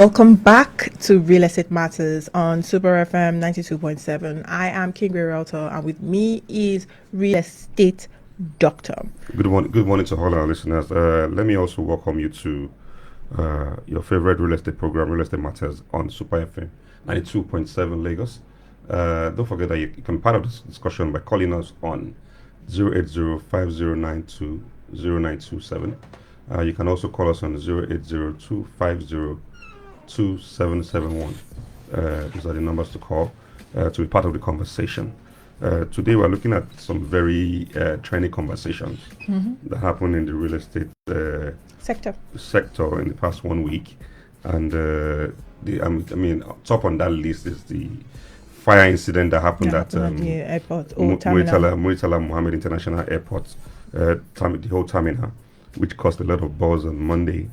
Welcome back to Real Estate Matters on Super FM 92.7. I am King Rei, and with me is Real Estate Doctor. Good morning to all our listeners. Let me also welcome you to your favorite real estate program, Real Estate Matters on Super FM 92.7 Lagos. Don't forget that you can be part of this discussion by calling us on 080-5092-0927. You can also call us on 080-250-2771. These are the numbers to call to be part of the conversation. Today we're looking at some very trendy conversations that happened in the real estate sector in the past 1 week. And top on that list is the fire incident that happened at the airport, Murtala Muhammed International Airport, the whole terminal, which caused a lot of buzz on Monday.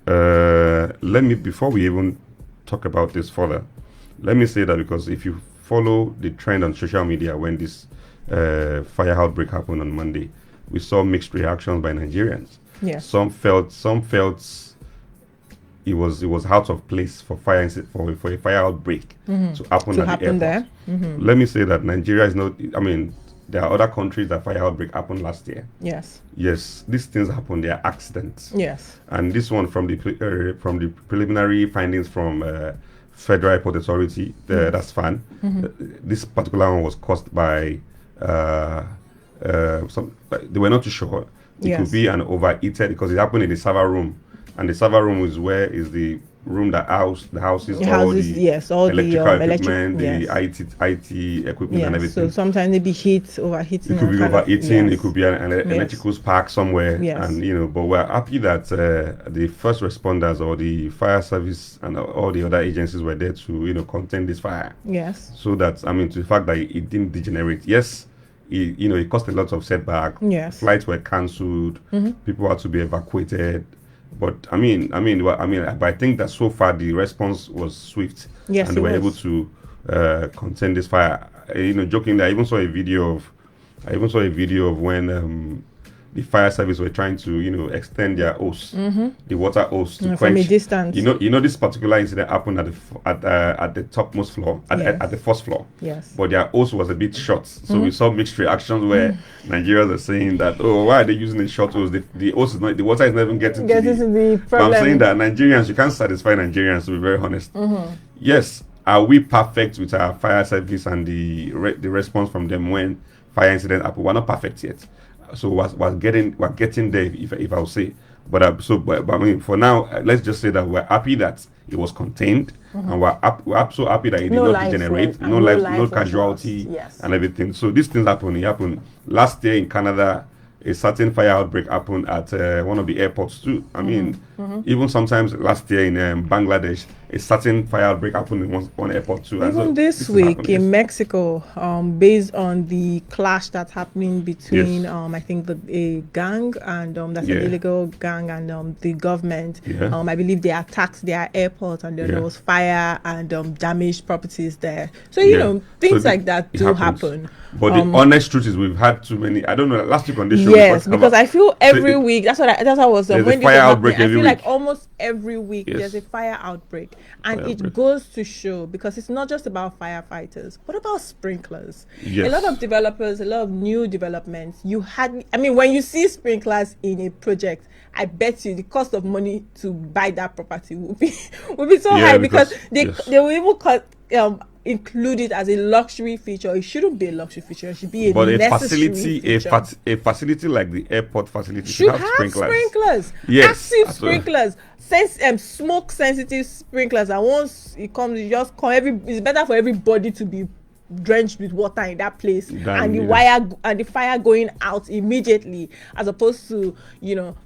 Before we even talk about this further, let me say that because if you follow the trend on social media when this fire outbreak happened on Monday, we saw mixed reactions by Nigerians. Yes. Some felt it was out of place for a fire outbreak to happen at the airport. There. Let me say that Nigeria is not. There are other countries that fire outbreak happened last year. Yes. Yes, these things happen. They are accidents. Yes. And this one from the preliminary findings from Federal Airport Authority, that's fine. This particular one was caused by they were not too sure. It could be an overheated because it happened in the server room, and the server room is the room that houses all the electrical equipment, the IT equipment, and everything. So sometimes it be overheating. It could be overheating. It could be an electrical spark somewhere. Yes. And but we're happy that the first responders or the fire service and all the other agencies were there to contain this fire. Yes. So that to the fact that it didn't degenerate. Yes. It caused a lot of setback. Yes. Flights were cancelled. People had to be evacuated. But I think that so far the response was swift. Yes, and they were able to contain this fire. Jokingly, I even saw a video of when the fire service were trying to extend their hose, the water hose to quench. From a distance. This particular incident happened at the topmost floor, at the first floor. Yes. But their hose was a bit short, so we saw mixed reactions where Nigerians are saying that, why are they using a short hose? The hose is not, the water is not even getting to the problem. But I'm saying that Nigerians, you can't satisfy Nigerians, to be very honest. Yes, are we perfect with our fire service and the response from them when fire incident happened? We're not perfect yet. So we're getting there, if I will say. But for now, let's just say that we're happy that it was contained, and we're so happy that it did not degenerate, no casualty, and everything. So these things happen. It happened last year in Canada. A certain fire outbreak happened at one of the airports too. Even sometimes last year in Bangladesh, a certain fire outbreak happened in one airport too. Even this week in Mexico, based on the clash that's happening between, I think a gang and that's an illegal gang and the government. I believe they attacked their airport and there was fire and damaged properties there. So things like that do happen. But the honest truth is we've had too many. I don't know. Last week on this show. Yes, because I feel every week. That's what I was. When fire outbreak I feel week. Like almost every week there's a fire outbreak, and it goes to show because it's not just about firefighters, but about sprinklers. Yes. A lot of developers, a lot of new developments. When you see sprinklers in a project, I bet you the cost of money to buy that property will be so high because they will even include it as a luxury feature. It shouldn't be a luxury feature. It should be a necessary feature. A facility like the airport facility should have sprinklers. Yes, active sprinklers, smoke sensitive sprinklers. And once it comes, it's better for everybody to be drenched with water in that place and the fire going out immediately, as opposed to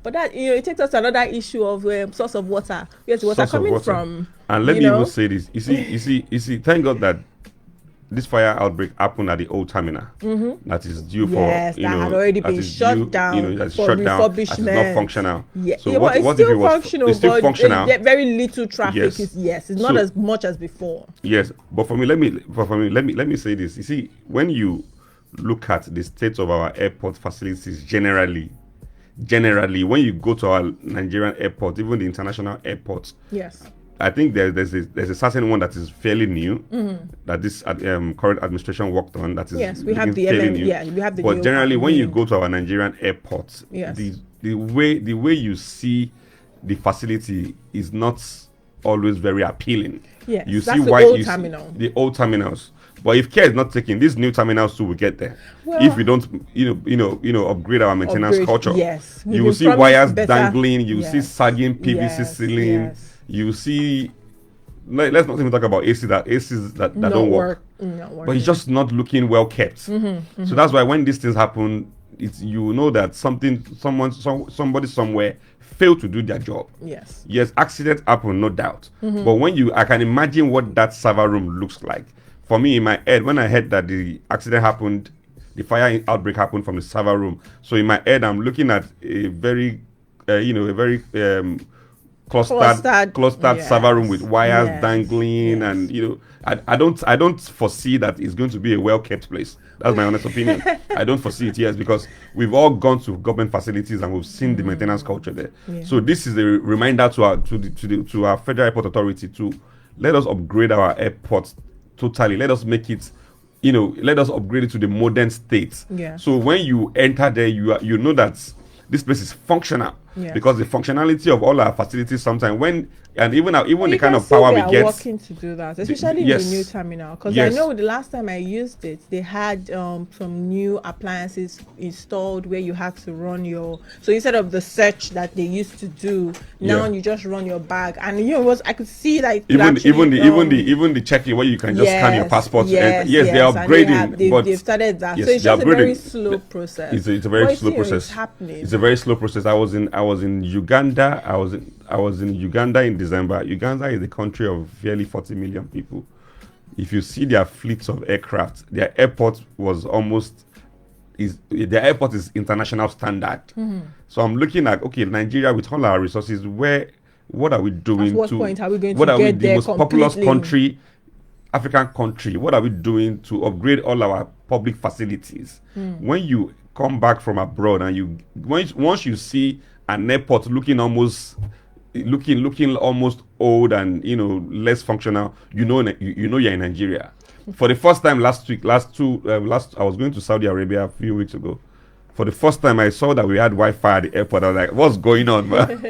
but that it takes us to another issue of source of water. Where's the water coming from? And let me even say this. You see, thank God that this fire outbreak happened at the old terminal. That is due for that had already been shut down for refurbishment. It's not functional. So it's still functional, it's still functional. Very little traffic. It's not as much as before. Yes, but for me, let me say this. You see, when you look at the state of our airport facilities generally, when you go to our Nigerian airport, even the international airports, I think there's a certain one that is fairly new that this current administration worked on. That is Yes, we have the fairly new. yeah, we have the But new generally, when you name. go to our Nigerian airports, Yes. the way you see the facility is not always very appealing. Yes, you that's see the why old you see terminal. the old terminals. But if care is not taken, these new terminals too will get there. Well, if we don't, upgrade our maintenance Upgrade, culture. yes. We've You will been see promised wires better- dangling. You see yes, sagging PVC yes, ceiling. yes. You see. Let's not even talk about ACs that Not don't work. Not But it's just not looking well kept. So that's why when these things happen, it's you know that somebody somewhere failed to do their job. Yes. Yes, accidents happen, no doubt. But when I can imagine what that server room looks like. For me, in my head, when I heard that the accident happened, the fire outbreak happened from the server room. So in my head, I'm looking at a very, clustered yes, server room with wires yes, dangling, yes. and I don't foresee that it's going to be a well kept place. That's my honest opinion. I don't foresee it, yes, because we've all gone to government facilities and we've seen the maintenance culture there. Yeah. So this is a reminder to our federal airport authority to let us upgrade our airports totally. Let us make it, let us upgrade it to the modern state. Yeah. So when you enter there, you know that this place is functional. Yes. Because the functionality of all our facilities sometimes even Well, the kind of power we get. working to do that, especially yes. in the new terminal. Because Yes. I know the last time I used it, they had some new appliances installed where you had to run so instead of the search that they used to do, now Yeah. you just run your bag, and I could see that Even the checking where you can just scan your passport. Yes, they're upgrading. And they've started that. yes, So it's they're just a very upgrading. slow process. It's a very But slow it's process. happening. It's a very slow process. I was in Uganda. I was in Uganda in December. Uganda is a country of barely 40 million people. If you see their fleets of aircraft, their airport is international standard. So I'm looking at Nigeria with all our resources. What are we doing? At what point are we going to what are we get the there most populous completely? country, African country? What are we doing to upgrade all our public facilities? When you come back from abroad and once you see an airport looking almost old and less functional, you know you're in Nigeria. For the first time I was going to Saudi Arabia a few weeks ago. For the first time I saw that we had Wi-Fi at the airport. I was like, what's going on, man?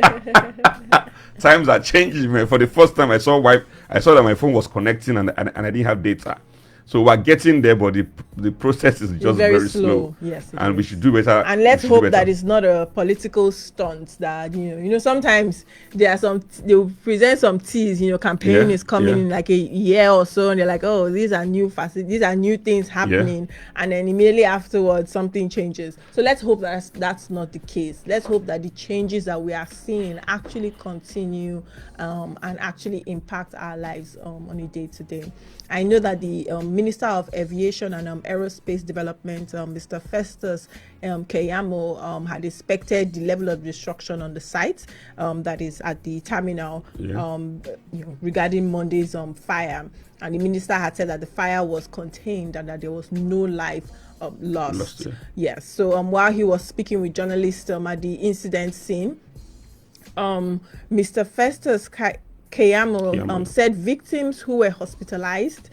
Times are changing, man. For the first time I saw that my phone was connecting and I didn't have data. So we're getting there, but the process is just very slow. Yes, and we should do better. And let's hope that it's not a political stunt. That sometimes there are they will present some teas. Campaign is coming in like a year or so, and they're like, oh, these are new facilities, these are new things happening, and then immediately afterwards something changes. So let's hope that that's not the case. Let's hope that the changes that we are seeing actually continue and actually impact our lives on a day-to-day. I know that the Minister of Aviation and Aerospace Development, Mr. Festus Keyamo, had inspected the level of destruction on the site that is at the terminal regarding Monday's fire. And the minister had said that the fire was contained and that there was no life lost. Yes. So while he was speaking with journalists at the incident scene, Mr. Festus Keyamo said victims who were hospitalized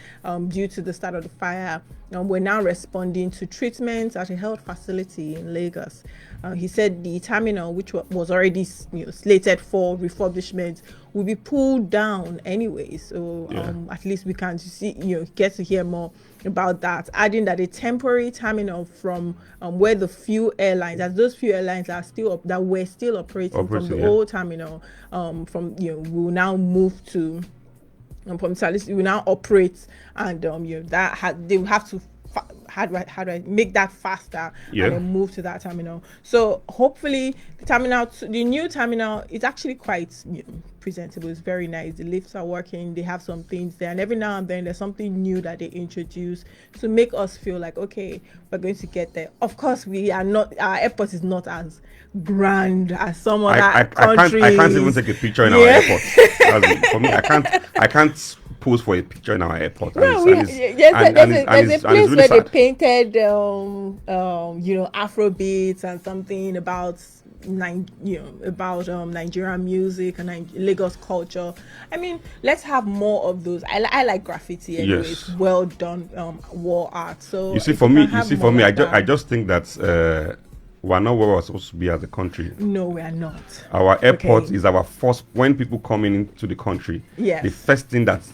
due to the start of the fire were now responding to treatment at a health facility in Lagos. He said the terminal, which was already slated for refurbishment, will be pulled down anyway. So at least we can get to hear more about that, adding that a temporary terminal from where those few airlines are still that were still operating from the old terminal will now move to from Salis, will now operate, and they will have to how do I make that faster and then move to that terminal. So hopefully the new terminal is actually quite presentable. It's very nice. The lifts are working. They have some things there, and every now and then there's something new that they introduce to make us feel like, okay, we're going to get there. Of course, our airport is not as grand as some other countries. I can't even take a picture in our airport. For me, I can't pose for a picture in our airport. There's a place where they painted Afrobeats and something about about Nigerian music and Lagos culture. I mean, let's have more of those. I like graffiti anyway. Yes. It's well done wall art. So You see, if for we me, can have more I like just that. think that we're not where we're supposed to be as a country. No, we are not. Our airport Okay. is our first. When people coming into the country, Yes. the first thing that's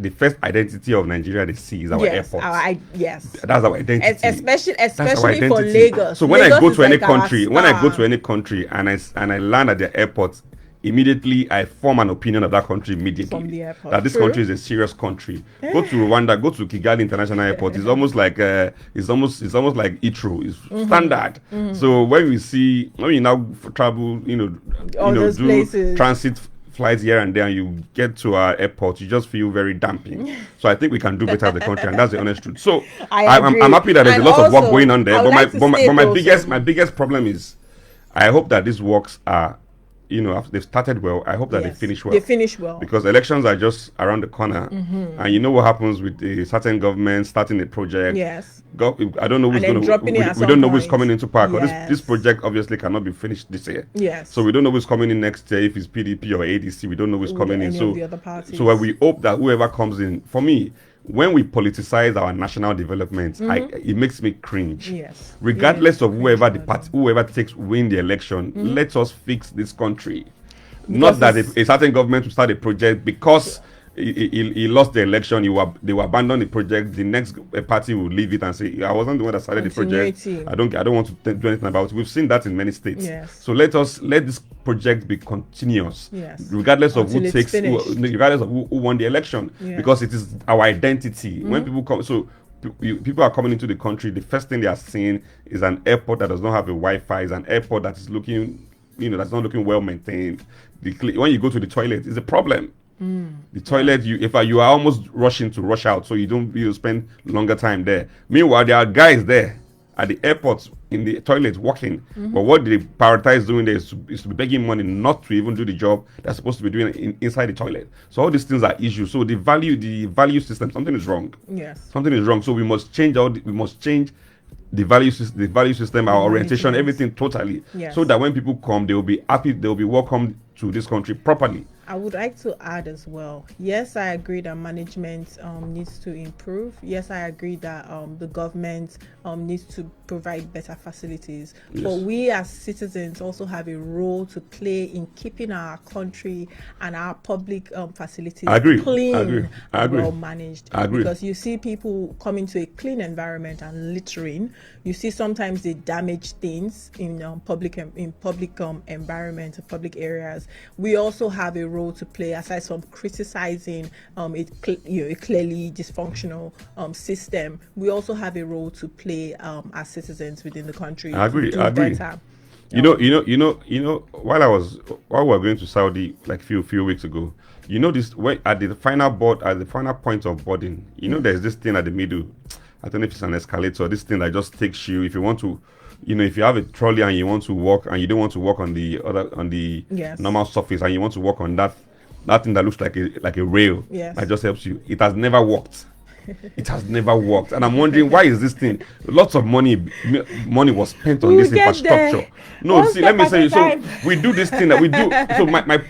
the first identity of Nigeria they see is our Yes, airport. yes. That's our identity. Especially That's our for identity. Lagos. So when Lagos I go is to any like our country, when I go star. to any country and I land at the airport, immediately I form an opinion of that country immediately. From the airport. That this True. country is a serious country. Go to Rwanda, go to Kigali International Airport. It's almost like it's almost like Itro. It's standard. So when you now travel, All those do places. transit flights here and there, and you get to our airport, you just feel very damping. So I think we can do better as a country, and that's the honest truth. So I'm happy that there's And a lot of work also, going on there. I would like to state my also- biggest problem is, I hope that these works are, after they've started well, I hope that they Yes, finish well. They finish well. Because elections are just around the corner, and you know what happens with a certain government starting a project. Yes. I don't know who's And then going to. dropping it at We some don't know who's point. coming into power. 'Cause Yes. this project obviously cannot be finished this year. Yes. So we don't know who's coming in next year. If it's PDP or ADC, we don't know who's With coming in. any So of the other parties. so we hope that whoever comes in, for me, when we politicize our national development, it makes me cringe. Yes. Regardless of whoever the cringe party, whoever win the election, let us fix this country. Because Not that it's- a certain government will start a project because he lost the election, they will abandon the project. The next party will leave it and say, I wasn't the one that started the project. Continuity. I don't want to do anything about it. We've seen that in many states. Yes. So let this project be continuous, Yes. regardless of Until who it's takes, finished. regardless of who won the election, Yeah. because it is our identity. When people come, people are coming into the country, the first thing they are seeing is an airport that does not have a Wi-Fi, is an airport that is looking, that's not looking well maintained. When you go to the toilet, it's a problem. The toilet, if you are almost rushing to rush out, so you don't spend longer time there. Meanwhile, there are guys there at the airport in the toilet walking, but what they prioritize doing there is to be begging money, not to even do the job they're supposed to be doing inside the toilet. So all these things are issues. So the value system, something is wrong. Yes. Something is wrong. So we must change the value system, our orientation, Management. everything totally, Yes. so that when people come, they will be happy, they will be welcomed to this country properly. I would like to add as well. Yes, I agree that management needs to improve. Yes, I agree that the government needs to provide better facilities. Yes. But we as citizens also have a role to play in keeping our country and our public facilities I agree. clean I agree. I and agree. well managed. I agree. Because you see people come into a clean environment and littering. You see sometimes they damage things in public environment, public areas. We also have a role to play, aside from criticizing a clearly dysfunctional system. We also have a role to play as citizens within the country. I agree. To do I agree. better. You know, while we were going to Saudi like few weeks ago, this at the final point of boarding, there's this thing at the middle. I don't know if it's an escalator, this thing that just takes you, if you want to, if you have a trolley and you want to walk and you don't want to walk on the Yes. normal surface and you want to walk on that thing that looks like a rail, Yes. that just helps you. It has never worked. It has never worked, and I'm wondering why is this thing? Lots of money was spent on We this will get infrastructure. there. No, One see, let me step say, at a so time. we do this thing that we do. So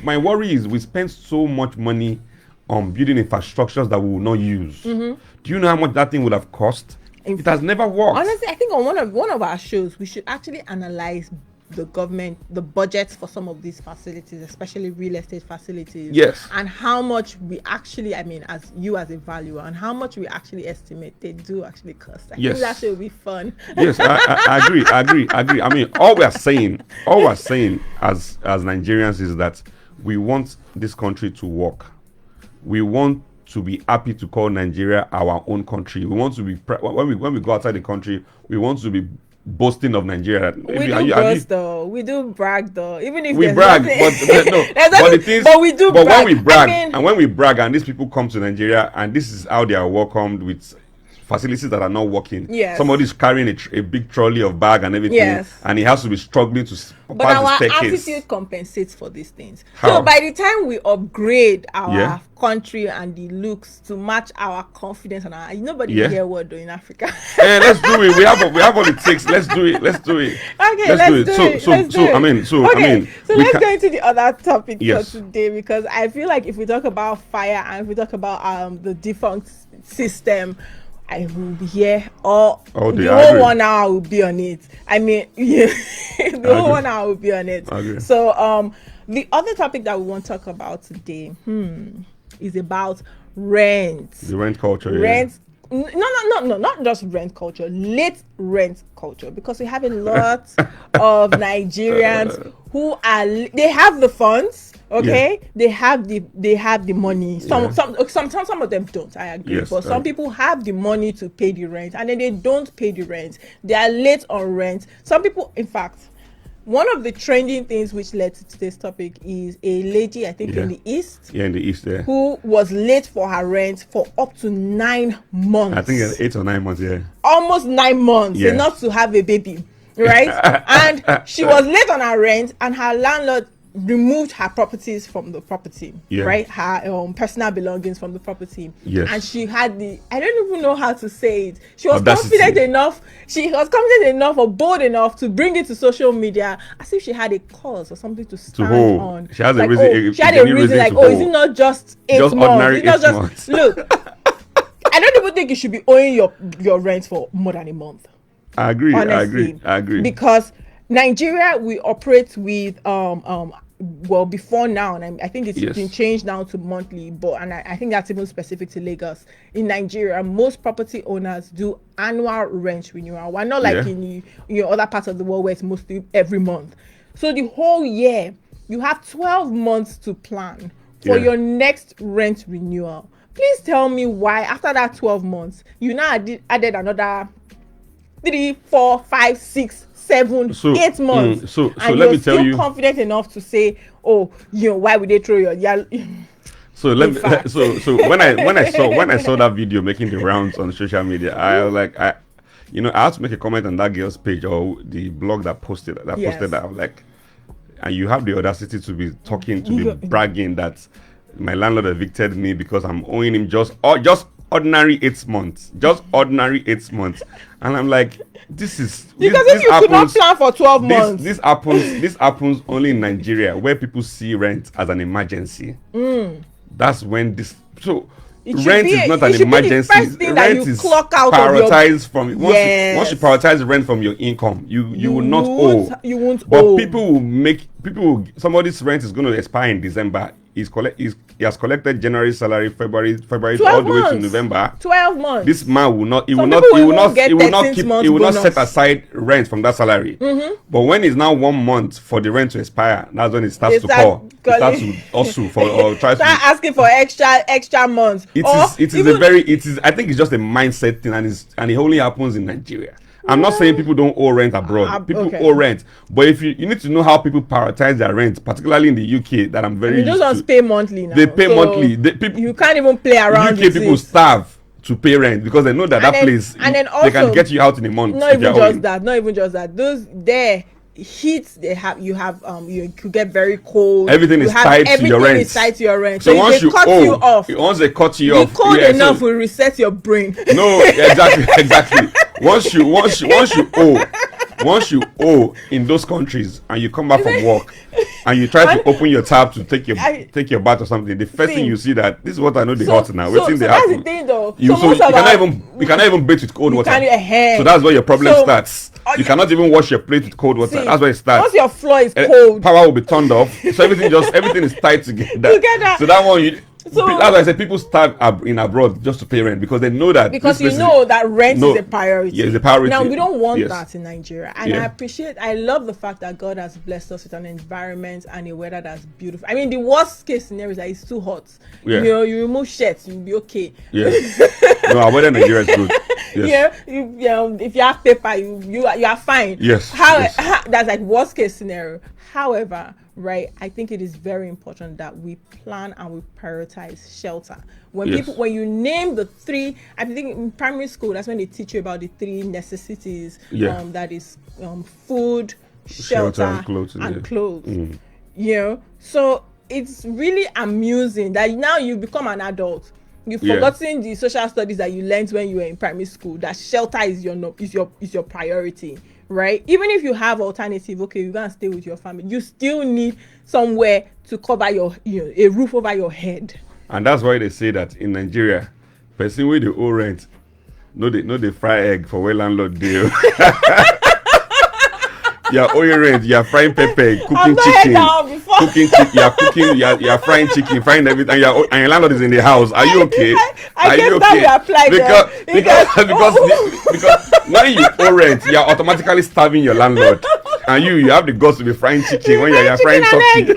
my worry is we spend so much money on building infrastructures that we will not use. Do you know how much that thing would have cost? It has never worked. Honestly, I think on one of our shows, we should actually analyze the budgets for some of these facilities, especially real estate facilities. Yes. And how much we actually, as a valuer, and how much we actually estimate they do actually cost. I Yes. think that should be fun. Yes, I agree. I mean, all we're saying as Nigerians is that we want this country to work. We want to be happy to call Nigeria our own country. We want to be when we go outside the country, we want to be boasting of Nigeria. We do boast though. We do brag though. Even if We there's brag, nothing- but no. There's But nothing- the things, but we do But brag. when we brag, I mean, and when we brag, and these people come to Nigeria, and this is how they are welcomed with facilities that are not working. Yes. Somebody's carrying a big trolley of bag and everything, Yes. and he has to be struggling to But pass our the staircase. attitude compensates for these things. How? So by the time we upgrade our Yeah. country and the looks to match our confidence and our, nobody Yeah. hear what do in Africa. Let's do it. We have all it takes. Let's do it. Let's do it. Okay, let's do it. Let's do it. I mean, so let's go into the other topic Yes. for today, because I feel like if we talk about fire and if we talk about the defunct system, I will be here all day. the I whole agree. 1 hour will be on it. I mean, yeah, the whole agree. 1 hour will be on it. I agree. So the other topic that we want to talk about today is about rent. The rent culture. Rent. No, not just rent culture, late rent culture, because we have a lot of Nigerians who they have the funds, okay? Yeah. They have the money. Some of them don't, I agree. Yes, but some people have the money to pay the rent and then they don't pay the rent. They are late on rent. Some people, in fact, one of the trending things which led to today's topic is a lady, I think in the East. Yeah, in the East, yeah. Who was late for her rent for up to 9 months. I think 8 or 9 months, yeah. Almost 9 months, Yeah. enough to have a baby, right? And she was late on her rent, and her landlord removed her properties from the property, right? Her personal belongings from the property. Yes. And she had I don't even know how to say it. She was Audacity. confident enough or bold enough to bring it to social media as if she had a cause or something to stand hold. on. She has like, a reason. she had a reason, like, to is hold. it not just 8 Just months? ordinary It's not 8 just months. look. I don't even think you should be owing your rent for more than a month. I agree. Honestly, I agree. Because Nigeria, we operate with well, before now, and I think it's been changed now to monthly, but I think that's even specific to Lagos. In Nigeria, most property owners do annual rent renewal. We're not like in other parts of the world where it's mostly every month. So the whole year, you have 12 months to plan for your next rent renewal. Please tell me why after that 12 months, you now added another 3, 4, 5, 6, 7, 8 months. So and let you're me tell still you. confident enough to say, oh, why would they throw your So let me. So when I saw that video making the rounds on social media, I was like, I had to make a comment on that girl's page or the blog that posted that. I was like, and you have the audacity to be bragging that my landlord evicted me because I'm owing him just ordinary 8 months, and I'm like, this is because if you could not plan for 12 months. This happens only in Nigeria, where people see rent as an emergency. That's when this rent is not an emergency. Rent is prioritized from once you prioritize rent from your income, you will not owe. You won't but owe. Somebody's rent is going to expire in December. He has collected January salary, February all the way to November. 12 months. This man will not set aside rent from that salary. But when it's now 1 month for the rent to expire, that's when it starts to pour. It starts to hustle for or try to asking for extra months. I think it's just a mindset thing, and it only happens in Nigeria. I'm not saying people don't owe rent abroad. People owe rent, but if you need to know how people prioritize their rent, particularly in the UK, that I'm very used to. Those ones pay monthly now. They pay monthly. You can't even play around. UK people starve to pay rent because they know that place and then also, they can get you out in a month. Not even just that. Those there heat you could get very cold. Everything is tied to your rent. So once they cut you off, the cold enough will reset your brain. No, exactly. Once you owe in those countries and you come back from work and you try to open your tap to take your bath or something, the first thing you see that this is what I know they hot now. So that's the thing though. You cannot even bathe with cold water. So that's where your problem starts. You cannot even wash your plate with cold water. That's where it starts. Once your floor is cold, power will be turned off. So everything is tied together. So that one that's why I said people start in abroad just to pay rent because they know that that rent is a priority. Yeah, it's a priority. Now we don't want that in Nigeria, and I love the fact that God has blessed us with an environment and a weather that's beautiful. I mean, the worst case scenario is that it's too hot. Yeah. You remove shirts, you'll be okay. Yeah. No, avoiding Nigeria is good. Yes. If you have paper, you are fine. Yes. That's like worst case scenario. However, right, I think it is very important that we plan and we prioritize shelter. When you name the three, I think in primary school, that's when they teach you about the three necessities. That is food, shelter and clothes. So it's really amusing that now you become an adult. You've forgotten the social studies that you learned when you were in primary school, that shelter is your priority, right? Even if you have alternative, okay, you're gonna stay with your family, you still need somewhere to cover a roof over your head. And that's why they say that in Nigeria, person with the owe rent, no they fry egg for where landlord deal. You're owing rent, you're frying pepper, cooking chicken, you're frying chicken, frying everything, and your landlord is in the house. Are you okay? I guess that we apply because when you owe rent, you're automatically starving your landlord, and you have the guts to be frying chicken when you're frying turkey.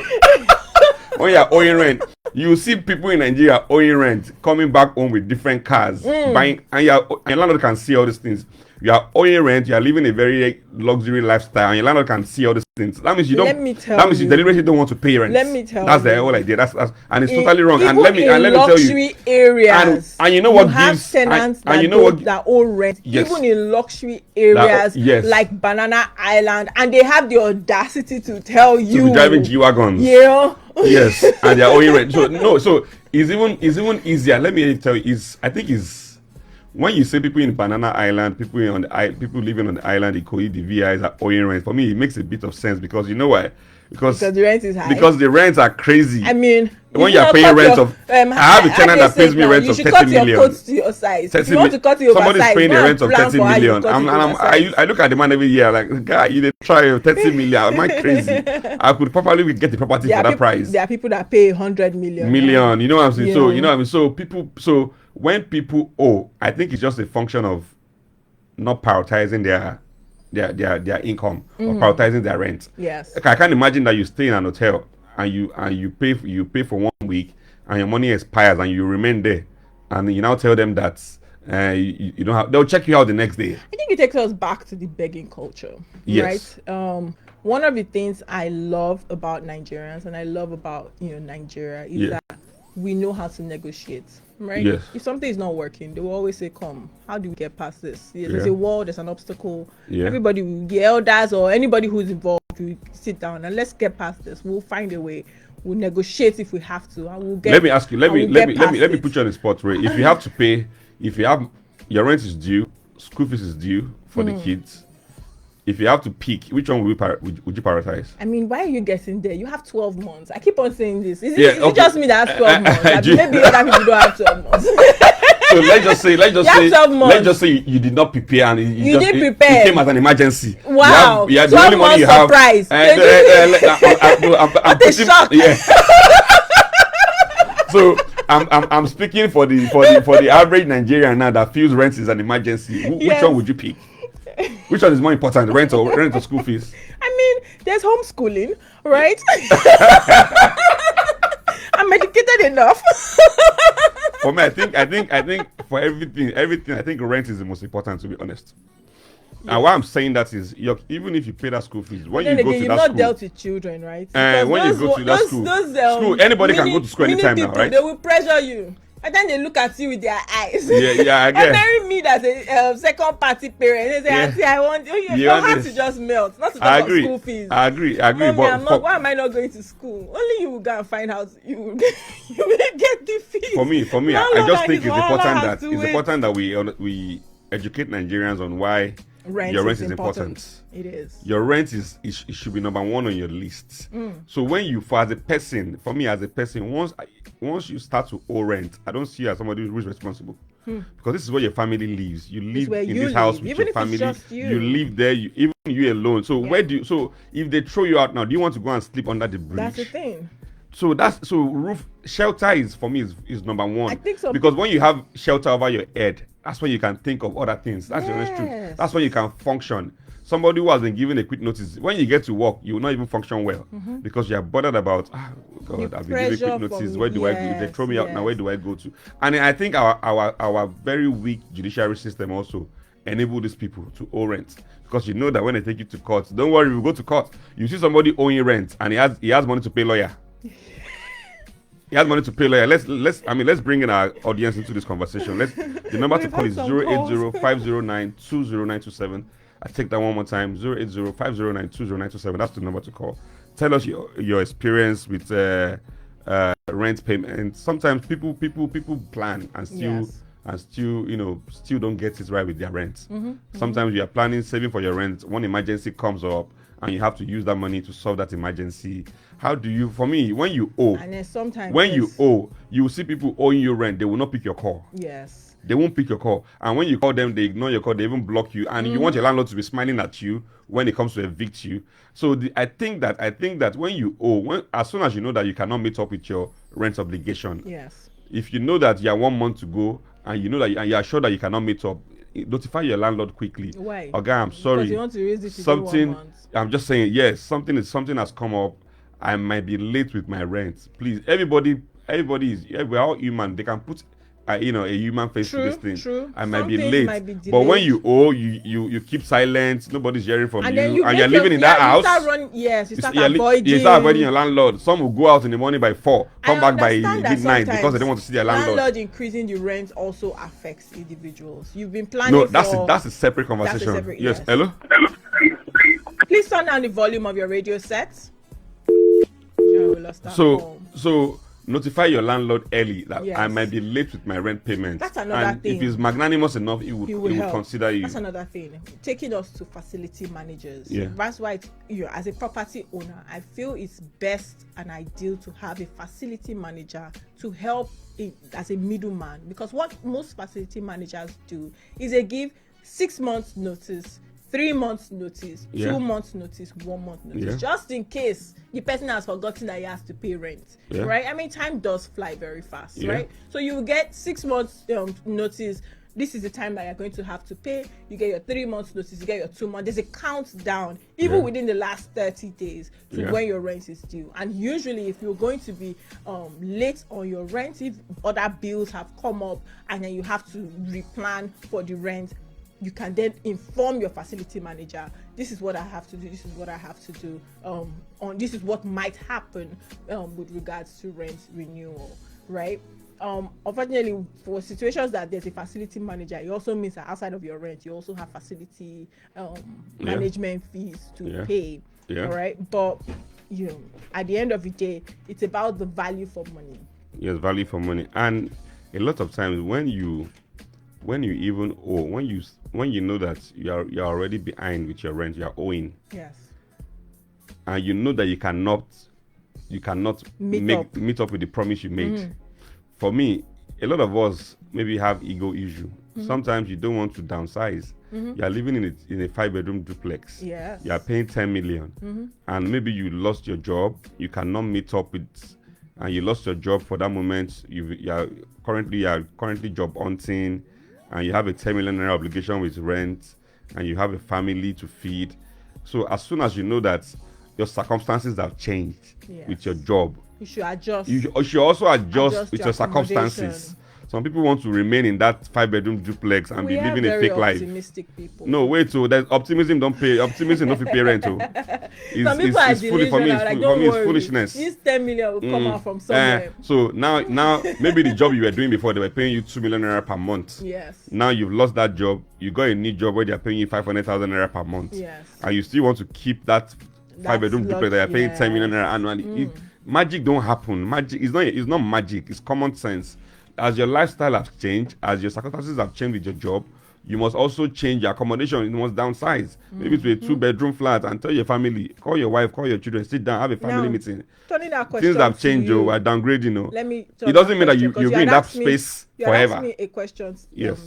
When you're owing rent, you see people in Nigeria owing rent, coming back home with different cars, buying, and your landlord can see all these things. You are owing rent, you are living a very luxury lifestyle, and your landlord can see all these things. That means you deliberately don't want to pay rent. Let me tell you. That's the whole idea. That's and it's totally wrong. And let me tell you. Luxury areas. And you know what gives tenants that owe rent. Yes. Even in luxury areas like Banana Island, and they have the audacity to tell you to be driving G-wagons. Yeah. Yes, and they're owing rent. So it's even easier. Let me tell you, I think when you say people in Banana Island, people living on the island, Ikoyi, the VIs are owing rent. For me, it makes a bit of sense because you know why? Because the rent is high. Because the rents are crazy. I mean, when you're paying rent of, I have a tenant that pays me rent of 30 million. You should cut your coats to your size. If you want to cut your somebody's paying a rent of 30 million. I look at the man every year like, guy, you try 30 million. Am I crazy? I could probably get the property for that price. There are people that pay 100 million. You know what I'm saying? Yeah. So when people owe, I think it's just a function of not prioritizing their income or prioritizing their rent. Yes. I can't imagine that you stay in an hotel and you pay for 1 week and your money expires and you remain there, and you now tell them that you don't have. They'll check you out the next day. I think it takes us back to the begging culture. Yes. Right. One of the things I love about Nigerians and I love about Nigeria is that we know how to negotiate. Right? Yes. If something is not working, they will always say, come, how do we get past this? There's a wall, there's an obstacle. Everybody, the elders or anybody who's involved, will sit down and let's get past this. We'll find a way. We'll negotiate if we have to. And we'll get. Let me ask you. Let me put you on the spot, Ray. If you have to pay, if you have your rent is due, school fees is due for the kids. If you have to pick, which one would you prioritize? I mean, why are you getting there? You have 12 months. I keep on saying this. Is it just me that has 12 months? Maybe other people don't have 12 months. So let's just say you did not prepare and you didn't prepare. It came as an emergency. Wow. You have the only money you have. Surprise. I'm shock. Yeah. So I'm speaking for the average Nigerian now that feels rent is an emergency. Which one would you pick? Which one is more important, rent or school fees? I mean, there's homeschooling, right? I'm educated enough. For me, I think for everything, I think rent is the most important, to be honest. And why I'm saying that is, even if you pay that school fees, when you go to that school, you've not dealt with children, right? When you go to that school, anybody can go to school anytime now, right? They will pressure you. And then they look at you with their eyes. Yeah, I get. And marry me as a second party parent. They say, Auntie, I want your heart to just melt, not to talk about school fees. I agree. Mommy, why am I not going to school? Only you will go and find out you will get the fees. For me, I just think it's important that we educate Nigerians on why your rent is important. It is. Your rent it should be number one on your list. So when you, as a person, once you start to owe rent, I don't see you as somebody who's responsible. Because this is where your family lives. You live in this house with your family. You live there, even you alone. So if they throw you out now, do you want to go and sleep under the bridge? That's the thing. So shelter is, for me, is number one. I think so. Because when you have shelter over your head, that's when you can think of other things. That's the honest truth. That's when you can function. somebody who has been given a quick notice, when you get to work, you will not even function well because you are bothered about, God, I've been given quick notice. Where do I go? If they throw me out now, where do I go to? And I think our very weak judiciary system also enable these people to owe rent, because you know that when they take you to court, don't worry, we'll go to court. You see somebody owing rent and he has money to pay lawyer. He has money to pay lawyer. Let's bring in our audience into this conversation. The number to call is 080-509-20927. I take that one more time, 080-509-20927. That's the number to call. Tell us your experience with rent payment. Sometimes people plan and still don't get it right with their rent. Sometimes you are planning, saving for your rent. One emergency comes up and you have to use that money to solve that emergency. How do you, for me, when you owe, and then sometimes you see people owing you rent, they will not pick your call. Yes. They won't pick your call. And when you call them, they ignore your call, they even block you. And you want your landlord to be smiling at you when it comes to evict you. So I think that when you owe, as soon as you know that you cannot meet up with your rent obligation, yes, if you know that you have 1 month to go and you know that and you are sure that you cannot meet up, notify your landlord quickly. Why? Okay, I'm sorry. Because you want to raise it something. 1 month. I'm just saying, yes, something has come up. I might be late with my rent. Please, everybody we're all human. They can put a human face to this thing. True. I might be Something late, might be but when you owe, you keep silent. Nobody's hearing from and you, and you're living in that house. You start avoiding. You start avoiding your landlord. Some will go out in the morning by 4, come back by midnight because they don't want to see their landlord. Landlord increasing the rent also affects individuals. You've been planning. No, that's a separate conversation. Yes. Hello. Please turn down the volume of your radio set. So notify your landlord early that I might be late with my rent payment. That's another thing. If he's magnanimous enough, he will consider you. That's another thing. Taking us to facility managers. Yeah. That's why as a property owner, I feel it's best and ideal to have a facility manager to help as a middleman, because what most facility managers do is they give 6 months notice, 3 months notice, 2 months notice, 1 month notice, just in case the person has forgotten that he has to pay rent, right? I mean, time does fly very fast, right? So you get 6 months notice. This is the time that you're going to have to pay. You get your 3 months notice, you get your 2 months. There's a countdown, even within the last 30 days to when your rent is due. And usually, if you're going to be late on your rent, if other bills have come up and then you have to replan for the rent, you can then inform your facility manager, this is what I have to do, this is what I have to do, this is what might happen with regards to rent renewal, right? Unfortunately, for situations that there's a facility manager, it also means that outside of your rent, you also have facility management fees to pay, all right? But, at the end of the day, it's about the value for money. Yes, value for money. And a lot of times when you even owe, when you know that you're already behind with your rent, you're owing. Yes. And you know that you cannot meet up with the promise you made. For me, a lot of us maybe have ego issue. Sometimes you don't want to downsize. You're living in a 5-bedroom duplex. Yes. You're paying 10 million. And maybe you lost your job. You cannot meet up with, and you lost your job for that moment. You are currently job hunting, and you have a 10 million naira obligation with rent, and you have a family to feed. So as soon as you know that your circumstances have changed with your job, you should adjust. You should also adjust with your circumstances. Some people want to remain in that 5-bedroom duplex and be living a fake life. Optimistic people. No, wait. So there's optimism. Don't pay. Optimism don't pay rent. Some people are delusional. For me, it's foolishness. This 10 million will come out from somewhere. So now, maybe the job you were doing before, they were paying you 2 million naira per month. Yes. Now you've lost that job. You got a new job where they're paying you 500,000 naira per month. Yes. And you still want to keep that 5-bedroom duplex that you're paying 10 million naira annually. Magic don't happen. Magic is not magic. It's common sense. As your lifestyle has changed, as your circumstances have changed with your job, you must also change your accommodation. You must downsize, maybe to a 2-bedroom flat, and tell your family, call your wife, call your children, sit down, have a family meeting. Turning that question, things have changed. We're downgrading. Let me. It doesn't mean that you'll be in that space forever. You asked me a question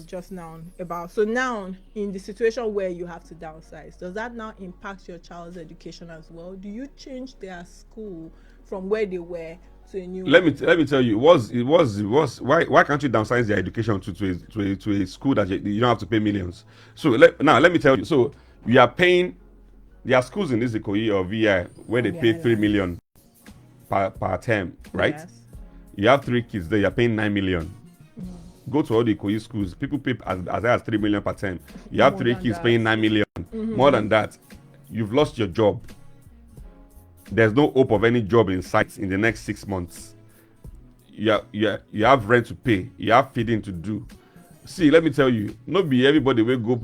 just now about. So now, in the situation where you have to downsize, does that now impact your child's education as well? Do you change their school from where they were to a new? Let me tell you, it was why can't you downsize their education to a school that you don't have to pay millions? So let me tell you. So You are paying. There are schools in this Ikoyi or VI where they pay 3 million per term, right? Yes. You have 3 kids there, you're paying 9 million. Go to all the Ikoyi schools, people pay as high as 3 million per term. You have 3 kids paying 9 million. More than that, you've lost your job. There's no hope of any job in sight in the next 6 months. You have rent to pay, you have feeding to do. See, let me tell you, not be everybody will go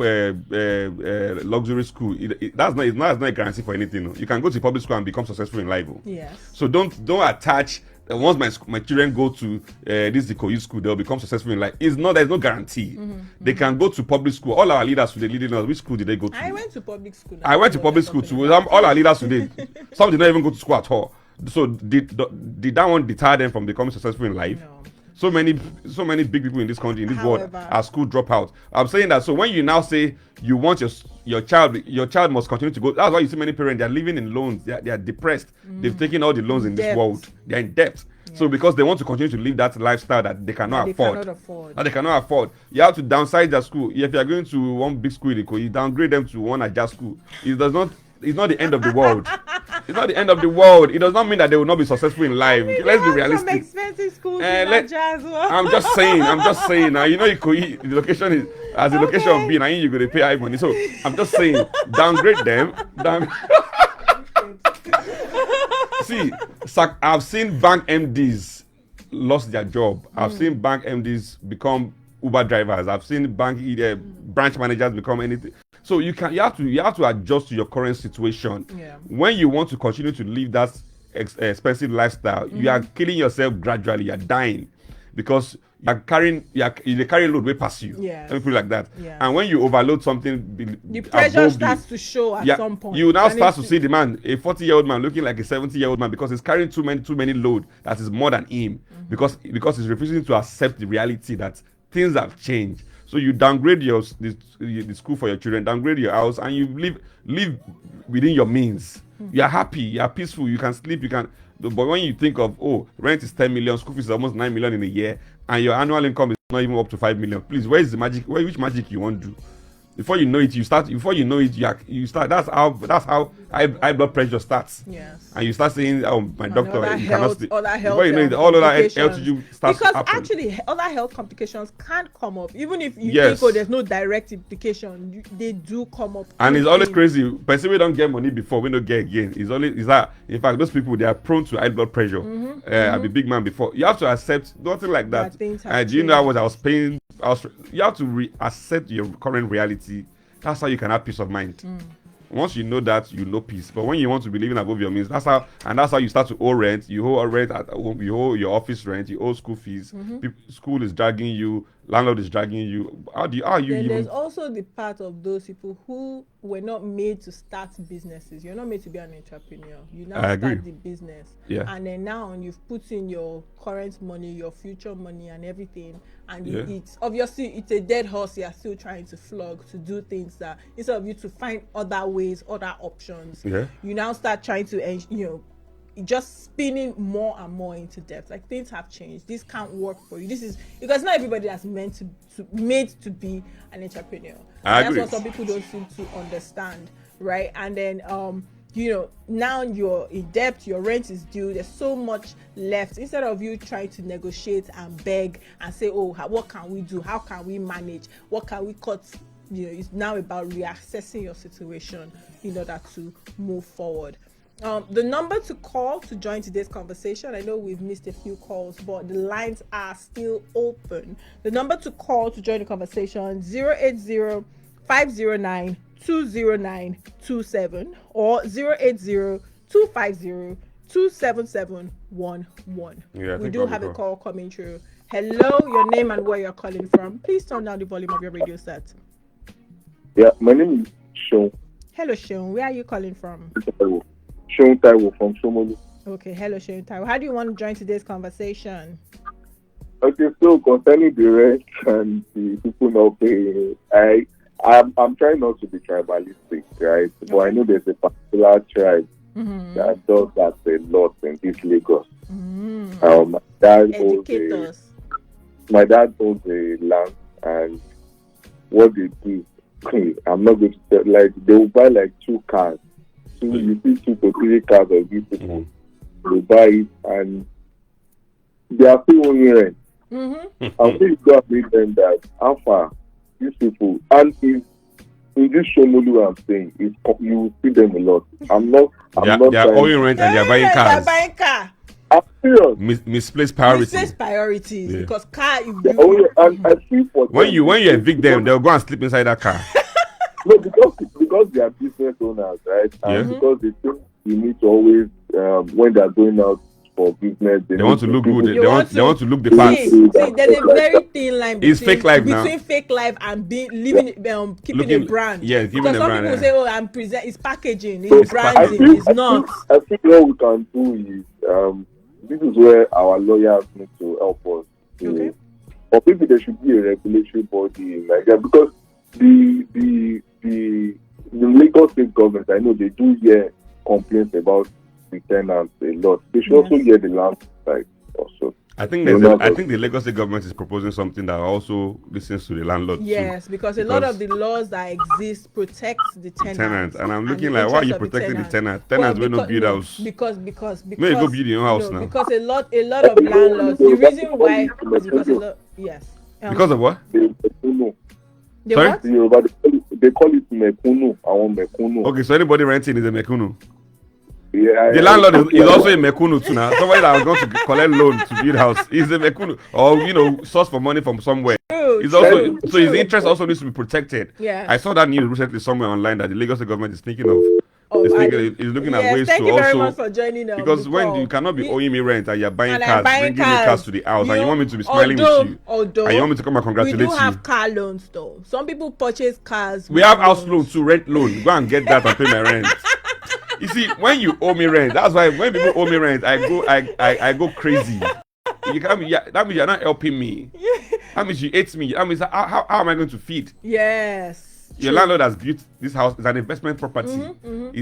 luxury school. It's not a guarantee for anything. No. You can go to public school and become successful in life. Yes. So don't attach. Once my children go to this Ikoyi school, they'll become successful in life. There's no guarantee. They can go to public school. All our leaders today, leading us, which school did they go to? I went to public school. I went to public school too. All our leaders today, some did not even go to school at all. So did that one deter them from becoming successful in life? No. So many big people in this country, in this world, However, are school dropouts. I'm saying that. So when you now say you want your child must continue to go, that's why you see many parents, they're living in loans. They are depressed. They've taken all the loans in this world. They're in debt. Yeah. So because they want to continue to live that lifestyle that they cannot afford. That they cannot afford. You have to downsize their school. If you are going to one big school, you downgrade them to one adjust school. It's not the end of the world. It's not the end of the world. It does not mean that they will not be successful in life. Let's be realistic. Some expensive schools in as well. I'm just saying. Now, you know, the location is as the location be. Now you're going to pay high money. So I'm just saying, downgrade them. See, I've seen bank MDs lost their job. I've seen bank MDs become Uber drivers. I've seen branch managers become anything. So you have to adjust to your current situation. Yeah. When you want to continue to live that expensive lifestyle, you are killing yourself gradually. You're dying because you carry load way past you. Yeah. Let me put it like that. Yeah. And when you overload something, the pressure starts to show at some point. You now start to see the man, a 40-year-old man looking like a 70-year-old man because he's carrying too many load that is more than him. Because he's refusing to accept the reality that things have changed. So you downgrade the school for your children, downgrade your house, and you live within your means. You are happy, you are peaceful, you can sleep, you can. But when you think of rent is 10 million, school fees is almost 9 million in a year, and your annual income is not even up to 5 million, please, where is the magic? Which magic you want to do? Before you know it, you start. That's how high blood pressure starts. Yes. And you start saying, "Oh, my doctor, you cannot sleep." Other health, before you know it, all other health issue starts because happening. Actually, other health complications can't come up, even if you think, there's no direct implication. They do come up. And it's always crazy. Person we don't get money before, we don't get again. Is that in fact those people, they are prone to high blood pressure. I'll be big man before. You have to accept nothing like that. Do you know what I was paying? You have to accept your current reality. That's how you can have peace of mind. Once you know that, you know peace. But when you want to be living above your means, that's how you start to owe rent. You owe rent at home, you owe your office rent, you owe school fees. School is dragging you, landlord is dragging you. There's also the part of those people who were not made to start businesses. You're not made to be an entrepreneur. You now start the business. Yeah. And then now you've put in your current money, your future money and everything. And it's obviously it's a dead horse you're still trying to flog to do things that instead of you to find other ways, other options, you now start trying to just spinning more and more into debt. Like things have changed. This can't work for you. This is because not everybody that's made to be an entrepreneur. That's what some people don't seem to understand, right? And then now you're in debt, your rent is due, there's so much left. Instead of you trying to negotiate and beg and say, what can we do? How can we manage? What can we cut? It's now about reassessing your situation in order to move forward. The number to call to join today's conversation, I know we've missed a few calls, but the lines are still open. The number to call to join the conversation, 080-509-20927 or 080-250-27711. We do have a call coming through. Hello, your name and where you're calling from. Please turn down the volume of your radio set. Yeah, my name is Sean. Hello, Sean. Where are you calling from? Sean Taiwo from Shomolu. Okay, hello, Sean Taiwo. How do you want to join today's conversation? Okay, so concerning the rent and the people not paying, I'm trying not to be tribalistic, right? Okay. But I know there's a particular tribe that does that a lot in this Lagos. My dad owns a land, and what they do I'm not going to tell, like, they will buy like 2 cars. You see 2 to 3 cars of these people. They will buy it and they are still only rent. And we go and meet them that how far these people, and if in this Shomolu I'm saying, you will see them a lot. They are owing rent and they are buying cars. They're buying car. I'm serious. Misplaced priorities. Misplaced priorities because car. And I feel for when you evict them, they'll go and sleep inside that car. No, because they are business owners, right? And because they think you need to always when they are going out for business, they want to look good. They want to look the part. See, there's a very thin line between fake life and keeping a brand. Yeah, keeping a brand. Some people say, it's packaging, it's branding, it's not. I think what we can do is this is where our lawyers need to help us. Or maybe there should be a regulatory body in Nigeria, because the Lagos State government, I know they do hear complaints about the tenants a lot. They should also hear the land side also. I think the Lagos State government is proposing something that also listens to the landlord. Yes, because a lot of the laws that exist protect the tenants. And I'm looking like, why are you protecting the tenant? Tenants will not build house. Because you go build your own house now. Because a lot of landlords. The reason why is because a lot. Yes. Because of what? Sorry? What? They call it mekuno. I want mekuno. Okay, so anybody renting is a mekuno. Yeah, the landlord is also a mekuno too now. Somebody that was going to collect loan to build house is a mekuno, or source for money from somewhere. It's also so his interest also needs to be protected. Yeah. I saw that news recently somewhere online that the Lagos government is thinking of. Is looking at ways thank to you also very much for joining us. Because when you cannot be owing me rent and you're buying cars, bringing me cars to the house, and you want me to be smiling with you, and you want me to come and congratulate you. We do have car loans though. Some people purchase cars. We have house loans too, rent loan. Go and get that and pay my rent. You see, when you owe me rent, that's why when people owe me rent, I go crazy. You can't be, that means you're not helping me. That means you hate me. That means how am I going to feed? Yes. Your landlord has built this house. It's an investment property.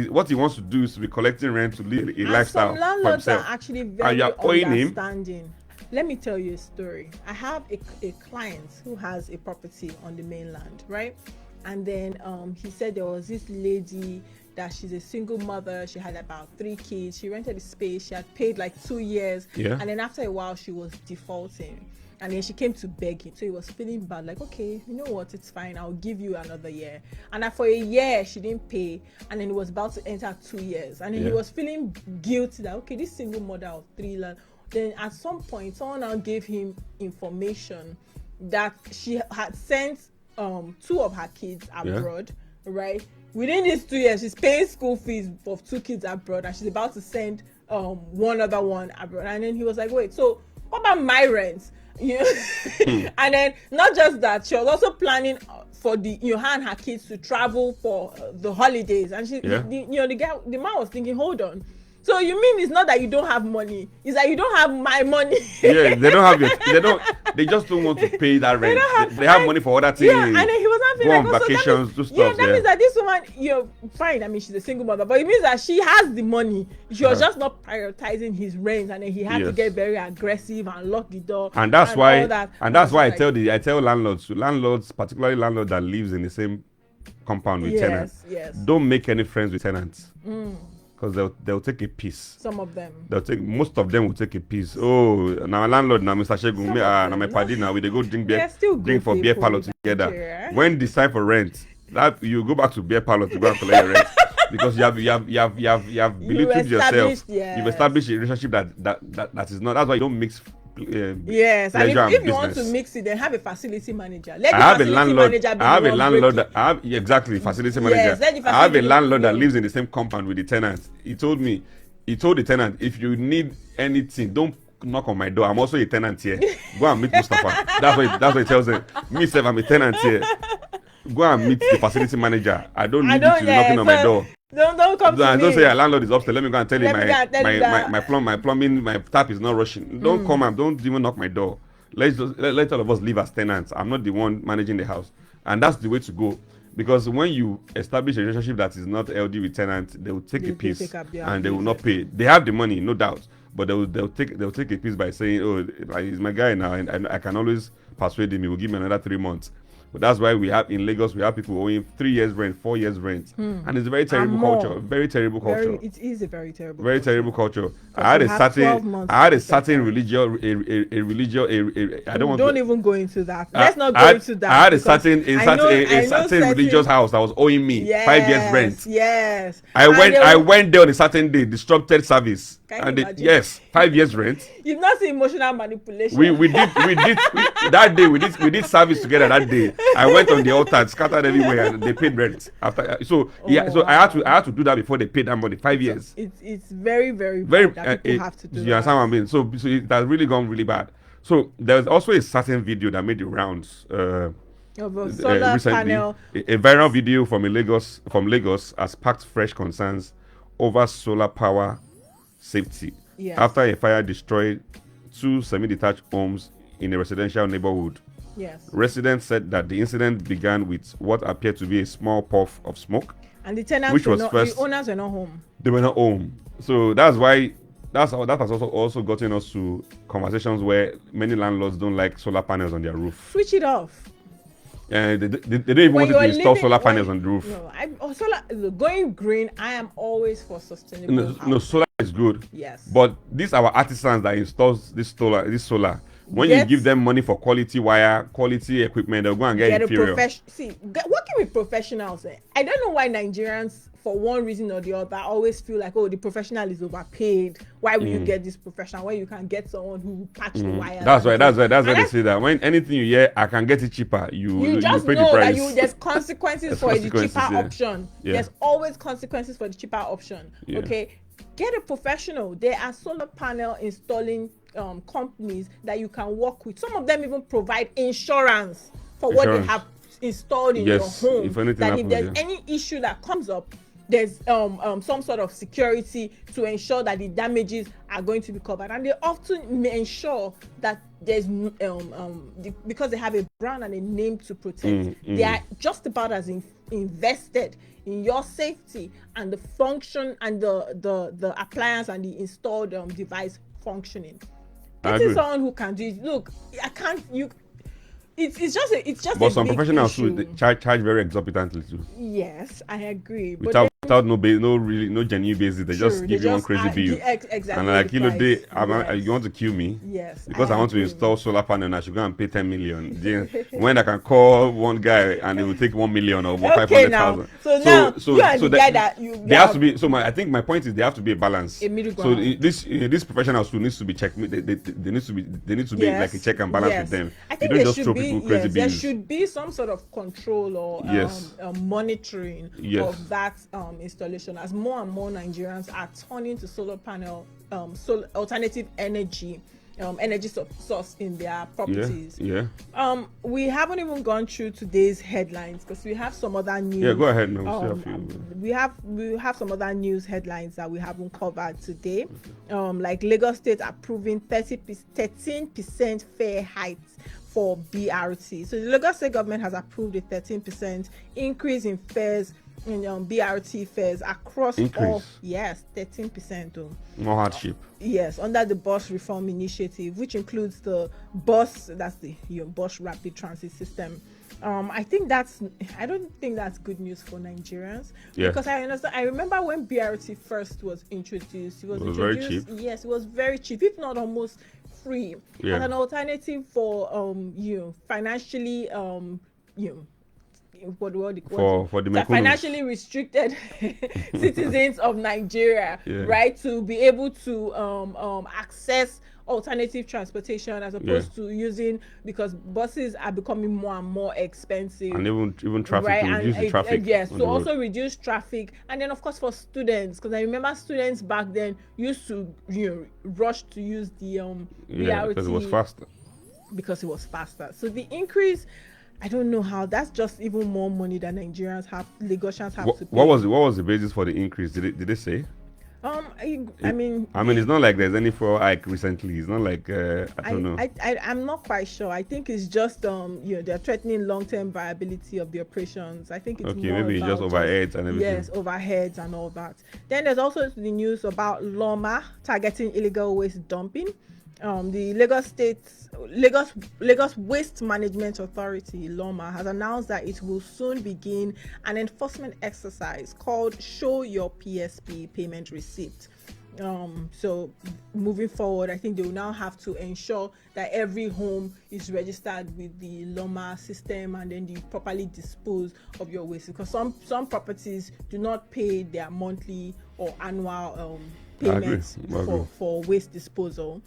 What he wants to do is to be collecting rent to live a lifestyle some landlords for himself. Are actually very understanding. Him. Let me tell you a story. I have a client who has a property on the mainland, right? And then he said there was this lady that she's a single mother. She had about 3 kids. She rented a space. She had paid like 2 years. Yeah. And then after a while, she was defaulting. And then she came to beg him. So he was feeling bad. Like, okay, you know what? It's fine. I'll give you another year. And for a year, she didn't pay. And then he was about to enter 2 years. And then he was feeling guilty that, okay, this single mother of 3 land. Then at some point, someone now gave him information that she had sent 2 of her kids abroad, right? Within these 2 years, she's paying school fees of 2 kids abroad, and she's about to send one other one abroad. And then he was like, wait, so what about my rent? And then not just that, she was also planning for her and her kids to travel for the holidays. And she, the man was thinking, hold on. So you mean it's not that you don't have money? It's that you don't have my money. Yeah, they don't have they just don't want to pay that rent. They have money for other things. Yeah, and then he was not feeling go on vacations, do stuff. Yeah, that means that this woman, you're fine. I mean, she's a single mother, but it means that she has the money. She was just not prioritizing his rent, and then he had to get very aggressive and lock the door. And that's why I tell landlords, particularly landlords that lives in the same compound with tenants, don't make any friends with tenants. Because they'll take a piece. Some of them. Most of them will take a piece. Oh, now landlord, now Mr. Shegun, now my party, now we they go drink for beer parlor together. When it's time for rent, that you go back to beer parlor to go and collect your rent. Because you have belittled yourself. You've established a relationship that is not. That's why you don't mix. Yes, and if you want to mix it, then have a facility manager. I have a landlord facility manager. I have a landlord that lives in the same compound with the tenant. He told the tenant, if you need anything, don't knock on my door. I'm also a tenant here. Go and meet Mustafa. That's what he tells them. Me, sir, I'm a tenant here. Go and meet the facility manager. I don't need you to be knocking on my door. Don't come to me. Don't say your landlord is upstairs. Let me go and tell him my plumbing, my tap is not rushing. Don't come and don't even knock my door. Let all of us live as tenants. I'm not the one managing the house, and that's the way to go. Because when you establish a relationship that is not LD with tenants, they will take a piece and they will not pay. They have the money, no doubt, but they'll take a piece by saying, oh, like, he's my guy now, and I can always persuade him. He will give me another 3 months. That's why we have in Lagos, we have people owing 3 years rent, 4 years rent, and it's a very terrible culture. Very terrible culture. It is a very terrible. Very culture. terrible culture. I had a certain religious. I don't even go into that. Let's not go into that. I had a certain religious house that was owing me 5 years rent. Yes. I went there on a certain day, disrupted service, and 5 years rent. You've not seen emotional manipulation. We did that day. We did service together that day. I went on the altar, scattered everywhere, and they paid rent after. I had to do that before they paid that money. 5 years. It's very bad that people have to do. You understand what I mean? So it has really gone really bad. So there's also a certain video that made the rounds. Of a solar recently, panel. A viral video from Lagos has sparked fresh concerns over solar power safety. Yes. After a fire destroyed 2 semi-detached homes in a residential neighborhood. Yes. Residents said that the incident began with what appeared to be a small puff of smoke. And the tenants the owners were not home. They were not home. So that's why that has also gotten us to conversations where many landlords don't like solar panels on their roof. Switch it off. They don't even want to install solar panels on the roof. No, going green. I am always for sustainable. No, solar is good. Yes. But these are our artisans that installs this solar. When you give them money for quality wire, quality equipment, they'll go and get inferior. Working with professionals, I don't know why Nigerians, for one reason or the other, always feel like, oh, the professional is overpaid. Why will you get this professional when you can get someone who will patch the wire? That's why they say that. When anything you hear, I can get it cheaper, you just pay know the price. that there's consequences for the cheaper option. Yeah. There's always consequences for the cheaper option. Yeah. Okay, get a professional. There are solar panel installing companies that you can work with. Some of them even provide insurance for what they have installed in your home. If there's any issue that comes up, there's some sort of security to ensure that the damages are going to be covered, and they often ensure that there's because they have a brand and a name to protect. They are just about as invested in your safety and the function and the appliance and the installed device functioning. This is someone who can do it. Look, I can't. It's just. But some professionals too charge very exorbitantly too. Yes, I agree. Without no genuine basis, they just give you one crazy bill. Exactly. And like, you want to kill me? Yes. Because I want to install solar panel and I should go and pay 10 million. When I can call one guy and it will take 1 million or 500,000. So the guy that there has to be. So I think my point is there have to be a balance. A middle ground. So this professionals who needs to be checked. They need to be like a check and balance with them. I think there should be some sort of control or monitoring of that installation, as more and more Nigerians are turning to solar panel, alternative energy source in their properties. We haven't even gone through today's headlines because we have some other news. Yeah, go ahead, man. We have some other news headlines that we haven't covered today. Like Lagos State approving 13% fare hikes for BRT. So the Lagos State government has approved a 13% increase in fares in BRT fares across all. Yes, 13% though. No hardship. Yes, under the bus reform initiative, which includes the bus, that's the bus rapid transit system. I don't think that's good news for Nigerians because I remember when BRT first was introduced, it was very cheap. Yes, it was very cheap, if not almost free, as an alternative for financially for the financially restricted citizens of Nigeria, right, to be able to access alternative transportation as opposed to using, because buses are becoming more and more expensive, and even traffic, right? Reduce the traffic. To also reduce traffic, and then of course for students, because I remember students back then used to rush to use the BRT because it was faster. So the increase, I don't know how. That's just even more money that Nigerians have, Lagosians have to pay. What was the basis for the increase? Did they say? I mean, it's not like there's any for hike recently. It's not like I don't know. I'm not quite sure. I think it's just they're threatening long-term viability of the operations. I think it's more maybe just overheads and everything. Yes, overheads and all that. Then there's also the news about Loma targeting illegal waste dumping. The Lagos Waste Management Authority (LOMA) has announced that it will soon begin an enforcement exercise called Show Your PSP Payment Receipt. So moving forward, I think they will now have to ensure that every home is registered with the LOMA system, and then you properly dispose of your waste, because some properties do not pay their monthly or annual payments for waste disposal.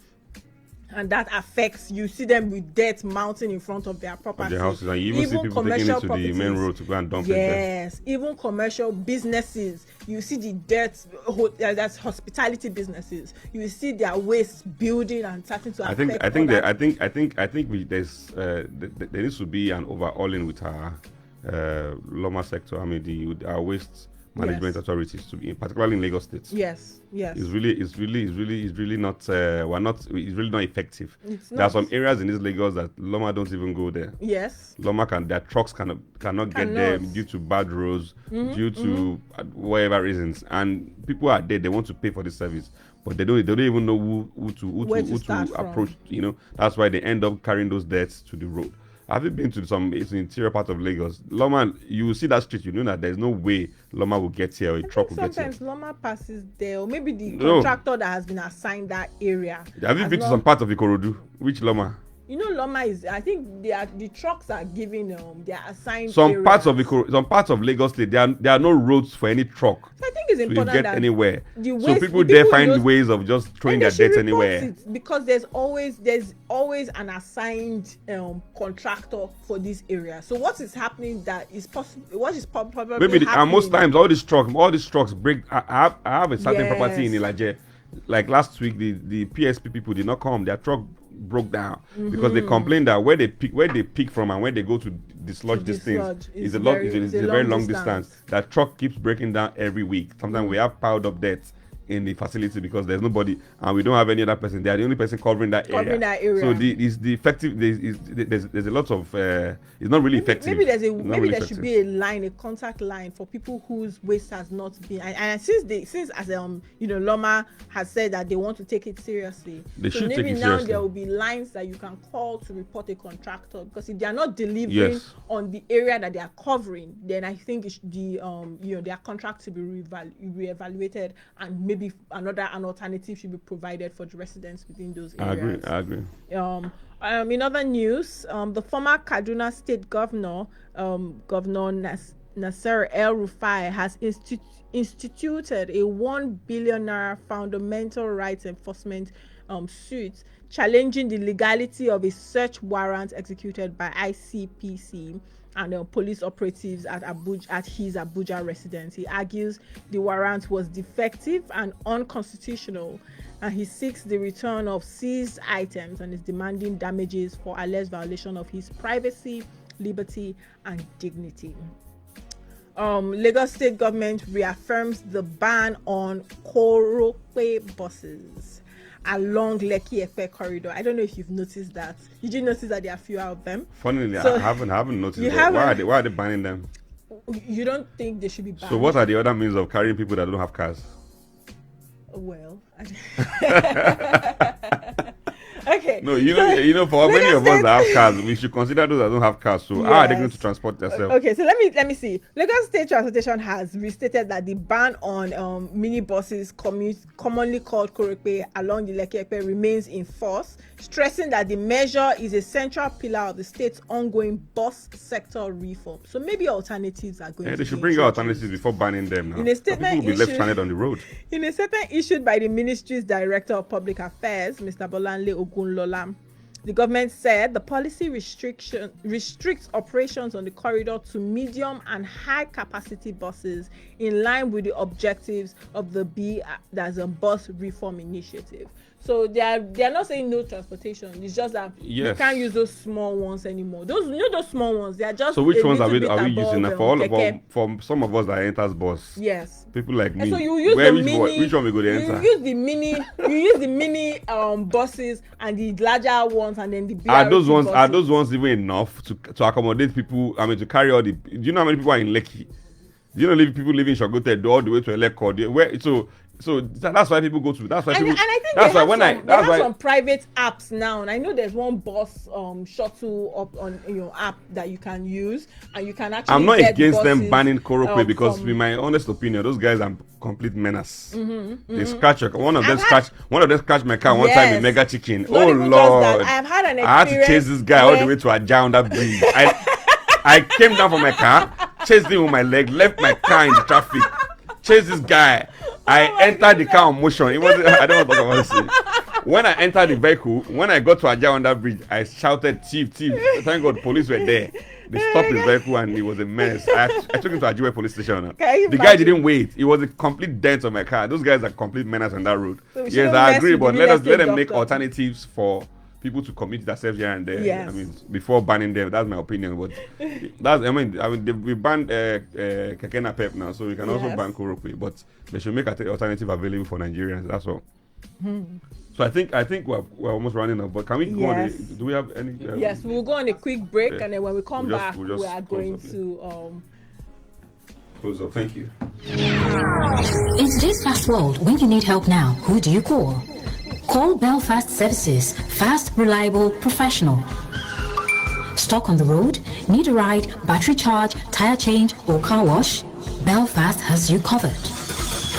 And that affects, you see them with debt mounting in front of their property. Their houses, and you even see people taking it to the main road to go and dump it there. Yes, even commercial businesses, you see the debt, that's hospitality businesses. You see their waste building and starting to affect. I think there needs to be an overhauling with our Loma sector. I mean, our waste management authorities, to be particularly in Lagos State. Yes. It's really not effective. There are some areas in this Lagos that Loma don't even go there. Yes. Their trucks cannot get there due to bad roads, due to whatever reasons, and people are there. They want to pay for the service, but they don't even know who to approach. You know, that's why they end up carrying those debts to the road. Have you been to it's the interior part of Lagos? Loma, you will see that street, you know that there's no way Loma will get here or a truck will get here. Sometimes Loma passes there, or maybe the contractor that has been assigned that area. Have you been to some part of Ikorodu? Which Loma? You know, Loma is, I think the trucks are giving their assigned some areas. parts of Lagos State, there are no roads for any truck. So I think it's important get that anywhere. So people there find ways of just throwing their debt anywhere. Because there's always an assigned contractor for this area. So what is happening that is possible? What is probably maybe happening? And most times all these trucks break. I have a certain property in Ilaje. Like last week, the PSP people did not come. Their truck broke down because they complained that where they pick from and where they go to dislodge these things is a very long distance. That truck keeps breaking down every week. Sometimes we have piled up debts in the facility because there's nobody and we don't have any other person. They are the only person covering that area. So the effective there's a lot of it's not really effective. Maybe there should be a contact line for people whose waste has not been, and since Loma has said that they want to take it seriously. They should take it seriously. Now there will be lines that you can call to report a contractor, because if they are not delivering on the area that they are covering, then I think their contract to be reevaluated, and maybe an alternative should be provided for the residents within those areas. I agree. In other news, the former Kaduna State Governor, Governor Nasser El-Rufai, has instituted a 1 billion naira fundamental rights enforcement suit challenging the legality of a search warrant executed by ICPC and police operatives at his Abuja residence. He argues the warrant was defective and unconstitutional, and he seeks the return of seized items and is demanding damages for alleged violation of his privacy, liberty, and dignity. Lagos State government reaffirms the ban on Korope buses along Lekki-Epe corridor. I don't know if you've noticed that. Did you notice that there are fewer of them? Funnily, I haven't noticed that. Why are they banning them? You don't think they should be banned? So what are the other means of carrying people that don't have cars? Well, okay. No, for many of us that have cars, we should consider those that don't have cars. So how are they going to transport themselves? Okay, so let me see. Lagos State Transportation has restated that the ban on minibuses, commonly called Korope, along the Lekki-Epe remains in force, stressing that the measure is a central pillar of the state's ongoing bus sector reform. So maybe alternatives are going to be they should bring out alternatives before banning them now. In a statement, people will be left stranded on the road. In a statement issued by the ministry's Director of Public Affairs, Mr. Bolanle Ogunlola, the government said the policy restricts operations on the corridor to medium and high capacity buses in line with the objectives of the bus reform initiative. So they are not saying no transportation. It's just that you can't use those small ones anymore. Those small ones, they are just. So which ones are we using now? For some of us that enters bus. Yes. People like me. And so you use which one we go to enter? You use the mini buses and the larger ones, and then the bigger buses. Are those ones even enough to accommodate people? I mean, to carry all the. Do you know how many people are in Lekki? Do you know people live in Shagote all the way to Eleko? So that's why people go to. That's why And, people. and I think That's they why have when some, I. they That's have why. some private apps now, and I know there's one bus shuttle up on your app that you can use, and you can actually. I'm not get against them buses, banning Korope because, from, in my honest opinion, those guys are complete menace. They mm-hmm. scratch one of them scratched my car one time in Yes. Mega Chicken. Not Oh even just that. Lord! I've had an I had to chase experience this guy all the where- way to Aja on that bridge. I came down from my car, chased him with my leg, left my car in the traffic, chased this guy. I entered the car on motion. It wasn't. I don't know what I want to say. When I entered the vehicle, when I got to Aja on that bridge, I shouted, "Thief, thief!" Thank God, police were there. They stopped his vehicle and it was a mess. I took him to Ajiwe police station. The guy didn't wait. It was a complete dent on my car. Those guys are complete menace on that road. So yes, I agree, but let them make alternatives for people to commit themselves here and there. Yes. I mean, before banning them, that's my opinion. But we banned Keke Napep now, so we can also ban Korope. But they should make an alternative available for Nigerians. That's all. So I think we're almost running out. But can we go on? Do we have any? Yes, we'll go on a quick break, and then when we come back, we are going to close up. Thank you. In today's fast world, when you need help now, who do you call? Call Belfast Services. Fast, reliable, professional. Stuck on the road? Need a ride, battery charge, tire change, or car wash? Belfast has you covered.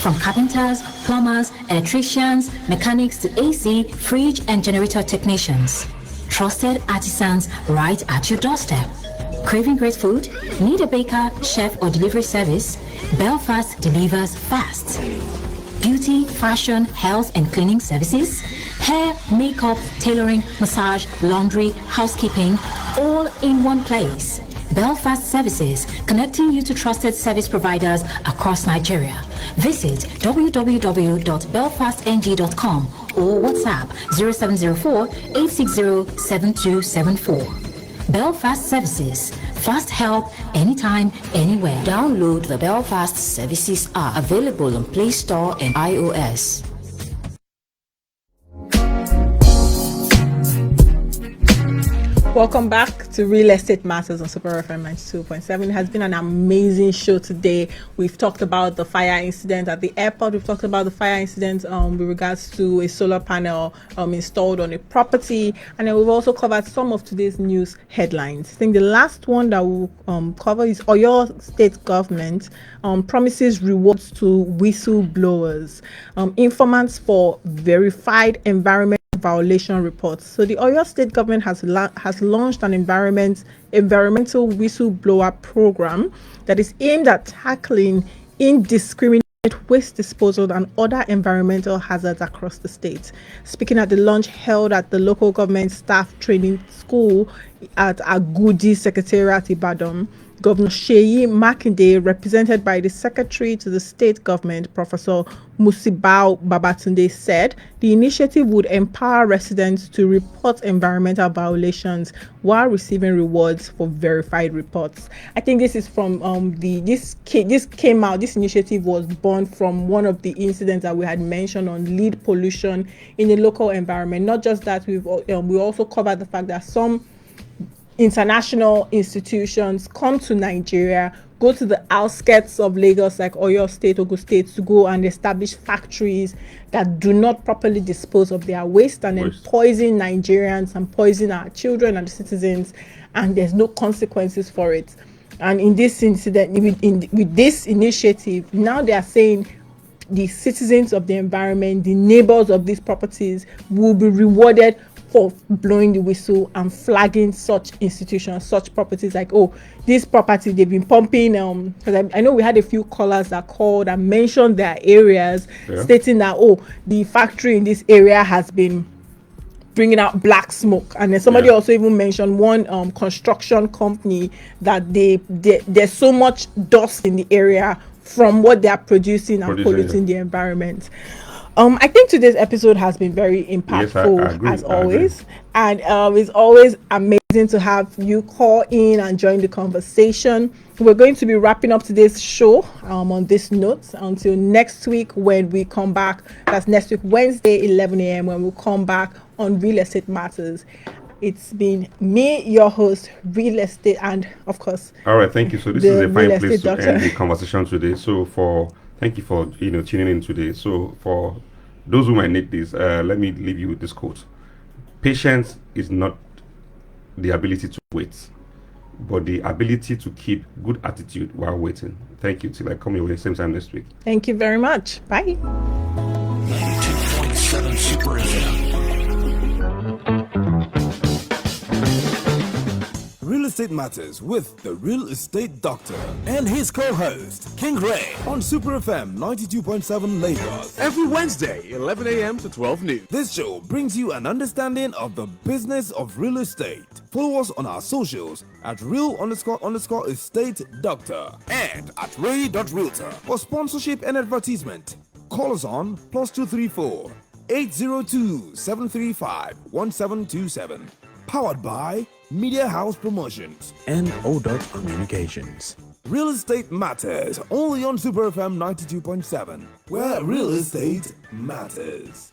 From carpenters, plumbers, electricians, mechanics to AC, fridge and generator technicians. Trusted artisans right at your doorstep. Craving great food? Need a baker, chef or delivery service? Belfast delivers fast. Beauty, fashion, health and cleaning services? Hair, makeup, tailoring, massage, laundry, housekeeping, all in one place. Belfast Services, connecting you to trusted service providers across Nigeria. Visit www.belfastng.com or WhatsApp 0704 860 7274. Belfast Services, fast help anytime, anywhere. Download the Belfast Services app, available on Play Store and iOS. Welcome back to Real Estate Matters on Super FM 92.7. It has been an amazing show today. We've talked about the fire incident at the airport. We've talked about the fire incident with regards to a solar panel installed on a property. And then we've also covered some of today's news headlines. I think the last one that we'll cover is Oyo State Government promises rewards to whistleblowers. Informants for verified environment violation reports. So the Oyo State Government has launched an environmental whistleblower program that is aimed at tackling indiscriminate waste disposal and other environmental hazards across the state. Speaking at the launch held at the local government staff training school at Agudi Secretariat, Ibadan, Governor Seyi Makinde, represented by the Secretary to the State Government, Professor Musibao Babatunde, said the initiative would empower residents to report environmental violations while receiving rewards for verified reports. I think this is from this initiative was born from one of the incidents that we had mentioned on lead pollution in the local environment. Not just that, we also covered the fact that some international institutions come to Nigeria, go to the outskirts of Lagos like Oyo State, Ogun State, to go and establish factories that do not properly dispose of their waste and then poison Nigerians and poison our children and the citizens, and there's no consequences for it. And in this incident, with this initiative, now they are saying the citizens of the environment, the neighbors of these properties, will be rewarded for blowing the whistle and flagging such institutions, such properties, like, oh, this property, they've been pumping, because I know we had a few callers that called and mentioned their areas, stating that, oh, the factory in this area has been bringing out black smoke. And then somebody also even mentioned one construction company that there's so much dust in the area from what they are producing and polluting the environment. I think today's episode has been very impactful, as always, and it's always amazing to have you call in and join the conversation. We're going to be wrapping up today's show on this note until next week when we come back. That's next week, Wednesday, 11 a.m. when we'll come back on Real Estate Matters. It's been me, your host, Real Estate, and of course. All right, thank you. So this is a fine place to end the conversation today. So for Thank you for tuning in today. So for those who might need this, let me leave you with this quote: patience is not the ability to wait, but the ability to keep good attitude while waiting. Thank you. Till I come your way same time next week. Thank you very much. Bye. 92.7 Super FM. Real Estate Matters with the Real Estate Doctor and his co-host, King Rei, on Super FM 92.7 Lagos. Every Wednesday, 11 a.m. to 12 noon. This show brings you an understanding of the business of real estate. Follow us on our socials at real_estate doctor and at ray.realtor. For sponsorship and advertisement, call us on +234 802 735 1727. Powered by Media House Promotions and ODOT Communications. Real Estate Matters, only on Super FM 92.7, where real estate matters.